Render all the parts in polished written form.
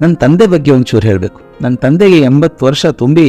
ನನ್ನ ತಂದೆ ಬಗ್ಗೆ ಒಂಚೂರು ಹೇಳ್ಬೇಕು. ನನ್ನ ತಂದೆಗೆ 80 ವರ್ಷ ತುಂಬಿ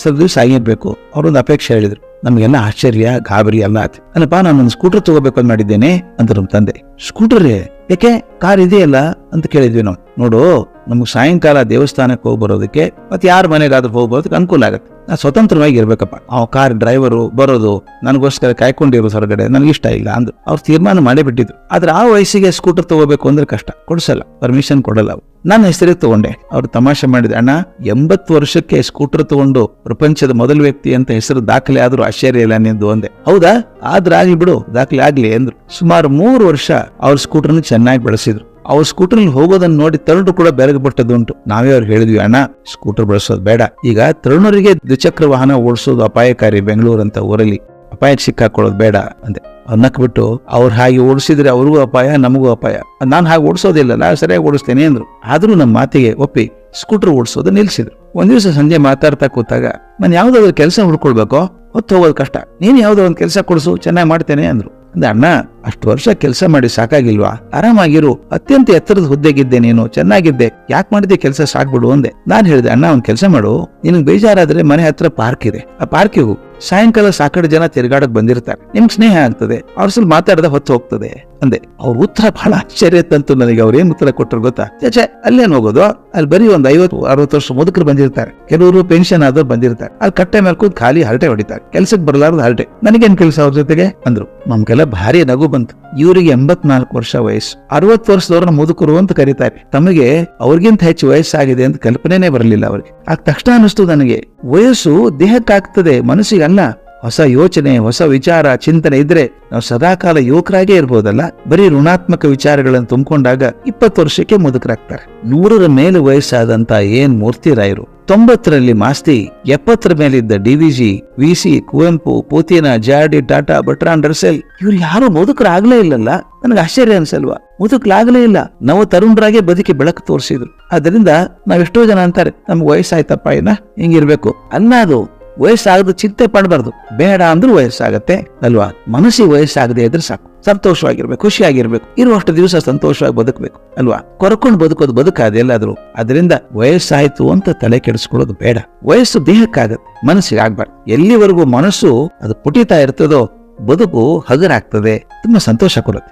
ಸ್ವಲ್ಪ ದಿವಸ ಆಗಿರ್ಬೇಕು. ಅವರೊಂದು ಅಪೇಕ್ಷೆ ಹೇಳಿದ್ರು. ನಮ್ಗೆಲ್ಲ ಆಶ್ಚರ್ಯ, ಗಾಬರಿ ಎಲ್ಲ ಆಯ್ತು. ಅಲ್ಲಪ್ಪ, ನಾನೊಂದು ಸ್ಕೂಟರ್ ತಗೋಬೇಕು ಅಂತ ಮಾಡಿದ್ದೇನೆ ಅಂತ ನಮ್ಮ ತಂದೆ. ಸ್ಕೂಟರ್ ಯಾಕೆ, ಕಾರ್ ಇದೆಯಲ್ಲ ಅಂತ ಕೇಳಿದ್ವಿ ನಾವು. ನೋಡು, ನಮ್ಗೆ ಸಾಯಂಕಾಲ ದೇವಸ್ಥಾನಕ್ಕೆ ಹೋಗಿ ಬರೋದಕ್ಕೆ ಮತ್ತೆ ಯಾರ ಮನೆಗಾದ್ರೂ ಹೋಗಿ ಬರೋದಕ್ಕೆ ಅನುಕೂಲ ಆಗುತ್ತೆ. ನಾ ಸ್ವತಂತ್ರವಾಗಿ ಇರ್ಬೇಕಪ್ಪ. ಕಾರ್ ಡ್ರೈವರು ಬರೋದು ನನಗೋಸ್ಕರ ಕಾಯ್ಕೊಂಡಿರೋದು ಹೊರಗಡೆ ನನಗಿಷ್ಟ ಇಲ್ಲ ಅಂದ್ರು. ಅವ್ರು ತೀರ್ಮಾನ ಮಾಡೇ ಬಿಟ್ಟಿದ್ರು. ಆದ್ರೆ ಆ ವಯಸ್ಸಿಗೆ ಸ್ಕೂಟರ್ ತಗೋಬೇಕು ಅಂದ್ರೆ ಕಷ್ಟ, ಕೊಡ್ಸಲ್ಲ, ಪರ್ಮಿಷನ್ ಕೊಡಲ್ಲ. ನನ್ನ ಹೆಸರಿಗೆ ತಗೊಂಡೆ. ಅವ್ರು ತಮಾಷೆ ಮಾಡಿದೆ, ಅಣ್ಣ 80 ವರ್ಷಕ್ಕೆ ಸ್ಕೂಟರ್ ತಗೊಂಡು ಪ್ರಪಂಚದ ಮೊದಲ ವ್ಯಕ್ತಿ ಅಂತ ಹೆಸರು ದಾಖಲೆ ಆದ್ರೂ ಆಶ್ಚರ್ಯ ಇಲ್ಲ ನಿಂದು ಅಂದೆ. ಹೌದಾ, ಆದ್ರೆ ಆಗ್ಲಿ ಬಿಡು, ದಾಖಲೆ ಆಗ್ಲಿ ಅಂದ್ರು. ಸುಮಾರು 3 ವರ್ಷ ಅವ್ರ ಸ್ಕೂಟರ್ನ ಚೆನ್ನಾಗಿ ಬೆಳೆಸಿದ್ರು. ಅವ್ರ ಸ್ಕೂಟರ್ ಹೋಗೋದನ್ನ ನೋಡಿ ತರುಣರು ಕೂಡ ಬೆರಗಪಟ್ಟದುಂಟು. ನಾವೇ ಅವ್ರಿಗೆ ಹೇಳಿದ್ವಿ, ಅಣ್ಣ ಸ್ಕೂಟರ್ ಬಳಸೋದು ಬೇಡ. ಈಗ ತರುಣರಿಗೆ ದ್ವಿಚಕ್ರ ವಾಹನ ಓಡಿಸೋದು ಅಪಾಯಕಾರಿ, ಬೆಂಗಳೂರು ಅಂತ ಊರಲ್ಲಿ ಅಪಾಯಕ್ಕೆ ಸಿಕ್ಕಾಕೊಳ್ಳೋದು ಬೇಡ ಅಂದೆ. ಅವ್ರು ನಕ್ಬಿಟ್ಟು, ಅವ್ರು ಹಾಗೆ ಓಡಿಸಿದ್ರೆ ಅವ್ರಿಗೂ ಅಪಾಯ, ನಮಗೂ ಅಪಾಯ, ನಾನು ಹಾಗೆ ಓಡಿಸೋದಿಲ್ಲ, ನಾನು ಸರಿಯಾಗಿ ಓಡಿಸ್ತೇನೆ ಅಂದ್ರು. ಆದ್ರೂ ನಮ್ಮ ಮಾತಿಗೆ ಒಪ್ಪಿ ಸ್ಕೂಟರ್ ಓಡಿಸೋದು ನಿಲ್ಸಿದ್ರು. ಒಂದ್ ದಿವಸ ಸಂಜೆ ಮಾತಾಡ್ತಾ ಕೂತಾಗ, ನಾನು ಯಾವ್ದಾದ್ರು ಕೆಲಸ ಹುಡ್ಕೊಳ್ಬೇಕೋ, ಹೊತ್ತು ಹೋಗೋದು ಕಷ್ಟ, ನೀನ್ ಯಾವ್ದೋ ಒಂದು ಕೆಲಸ ಕೊಡಿಸು, ಚೆನ್ನಾಗಿ ಮಾಡ್ತೇನೆ ಅಂದ್ರು. ಅಂದ, ಅಣ್ಣ ಅಷ್ಟು ವರ್ಷ ಕೆಲಸ ಮಾಡಿ ಸಾಕಾಗಿಲ್ವಾ, ಆರಾಮಾಗಿರು, ಅತ್ಯಂತ ಎತ್ತರದ ಹುದ್ದೆಗಿದ್ದೆ, ನೀನು ಚೆನ್ನಾಗಿದ್ದೆ, ಯಾಕೆ ಮಾಡಿದೆ ಕೆಲಸ, ಸಾಕ್ಬಿಡು ಅಂದೆ. ನಾನ್ ಹೇಳಿದೆ, ಅಣ್ಣ ಒಂದ್ ಕೆಲಸ ಮಾಡು, ನಿನಗೆ ಬೇಜಾರಾದ್ರೆ ಮನೆ ಹತ್ರ ಪಾರ್ಕ್ ಇದೆ, ಆ ಪಾರ್ಕಿಗೂ ಸಾಯಂಕಾಲ ಸಾಕಷ್ಟು ಜನ ತಿರುಗಾಡಕ್ ಬಂದಿರ್ತಾರೆ, ನಿಮ್ಗೆ ಸ್ನೇಹ ಆಗ್ತದೆ, ಅವ್ರ ಸ್ವಲ್ಪ ಮಾತಾಡದ ಹೊತ್ತು ಹೋಗ್ತದೆ ಅಂದೆ. ಅವ್ರ ಉತ್ತರ ಬಹಳ ಆಶ್ಚರ್ಯ ತಂತು ನನಗೆ. ಅವ್ರ ಏನ್ ಉತ್ತರ ಕೊಟ್ಟರು ಗೊತ್ತಾ? ಚೇಚೆ, ಅಲ್ಲೇನ್ ಹೋಗೋದು, ಅಲ್ಲಿ ಬರೀ ಒಂದು 50-60 ವರ್ಷ ಮುದುಕರು ಬಂದಿರ್ತಾರೆ, ಕೆಲವರು ಪೆನ್ಷನ್ ಆದವ್ರು ಬಂದಿರ್ತಾರೆ, ಅಲ್ಲಿ ಕಟ್ಟೆ ಮೇಲೆ ಕೂತ್ ಖಾಲಿ ಹರಟೆ ಹೊಡಿತಾರೆ, ಕೆಲ್ಸಕ್ಕೆ ಬರಲಾರ್ದು ಹರಟೆ, ನನಗೇನ್ ಕೆಲಸ ಅವ್ರ ಜೊತೆಗೆ ಅಂದ್ರು. ನಮ್ಗೆಲ್ಲ ಭಾರಿ ನಗು ಬಂತು. ಇವರಿಗೆ 84 ವರ್ಷ ವಯಸ್ಸು, 60 ವರ್ಷದವ್ರನ್ನ ಮುದುಕರು ಅಂತ ಕರೀತಾರೆ. ತಮಗೆ ಅವ್ರಿಗಿಂತ ಹೆಚ್ಚು ವಯಸ್ಸಾಗಿದೆ ಅಂತ ಕಲ್ಪನೆನೇ ಬರಲಿಲ್ಲ ಅವ್ರಿಗೆ. ಆಗ ತಕ್ಷಣ ಅನಿಸ್ತು ನನಗೆ, ವಯಸ್ಸು ದೇಹಕ್ಕಾಗ್ತದೆ, ಮನಸ್ಸಿಗಲ್ಲ. ಹೊಸ ಯೋಚನೆ, ಹೊಸ ವಿಚಾರ, ಚಿಂತನೆ ಇದ್ರೆ ನಾವು ಸದಾಕಾಲ ಯುವಕರಾಗೇ ಇರ್ಬೋದಲ್ಲ. ಬರೀ ಋಣಾತ್ಮಕ ವಿಚಾರಗಳನ್ನು ತುಂಬಿಕೊಂಡಾಗ 20 ವರ್ಷಕ್ಕೆ ಮುದುಕರಾಗ್ತಾರೆ. 100ರ ಮೇಲೆ ವಯಸ್ಸಾದಂತ ಏನ್ ಮೂರ್ತಿ ರಾಯರು, 90ರಲ್ಲಿ ಮಾಸ್ತಿ, 70ರ ಮೇಲಿದ್ದ DVG, VC, ಕುವೆಂಪು, ಪೂತಿನ, ಜಾಡಿ, ಟಾಟಾ, ಬಟ್ರಾನ್, ರಸೆಲ್, ಇವ್ರು ಯಾರು ಮುದುಕರಾಗ್ಲೇ ಇಲ್ಲಲ್ಲ. ನನಗೆ ಆಶ್ಚರ್ಯ ಅನ್ಸಲ್ವಾ? ಮುದುಕಲಾಗ್ಲೇ ಇಲ್ಲ, ನಾವು ತರುಣರಾಗೆ ಬದುಕಿ ಬೆಳಕು ತೋರಿಸಿದ್ರು. ಅದರಿಂದ ನಾವೆಷ್ಟೋ ಜನ ಅಂತಾರೆ, ನಮ್ಗೆ ವಯಸ್ಸಾಯ್ತಪ್ಪ, ಏನ ಹಿಂಗಿರ್ಬೇಕು ಅಲ್ಲ. ಅದು ವಯಸ್ಸಾಗದು ಚಿಂತೆ ಪಡಬಾರ್ದು. ಬೇಡ ಅಂದ್ರೂ ವಯಸ್ಸಾಗತ್ತೆ ಅಲ್ವಾ? ಮನಸ್ಸಿಗೆ ವಯಸ್ಸಾಗದೆ ಇದ್ರೆ ಸಾಕು, ಸಂತೋಷವಾಗಿರ್ಬೇಕು, ಖುಷಿಯಾಗಿರ್ಬೇಕು, ಇರುವಷ್ಟು ದಿವಸ ಸಂತೋಷವಾಗಿ ಬದುಕಬೇಕು ಅಲ್ವಾ? ಕೊರಕೊಂಡು ಬದುಕೋದು ಬದುಕಾದೆ ಎಲ್ಲಾದ್ರೂ. ಅದರಿಂದ ವಯಸ್ಸಾಯ್ತು ಅಂತ ತಲೆ ಕೆಡಿಸ್ಕೊಳ್ಳೋದು ಬೇಡ. ವಯಸ್ಸು ದೇಹಕ್ಕಾಗತ್ತೆ, ಮನಸ್ಸಿಗೆ ಆಗ್ಬಾರ್ದು. ಎಲ್ಲಿವರೆಗೂ ಮನಸ್ಸು ಅದು ಪುಟಿತಾ ಇರ್ತದೋ ಬದುಕು ಹಗರಾಗ್ತದೆ, ತುಂಬಾ ಸಂತೋಷ ಕೊಡುತ್ತೆ.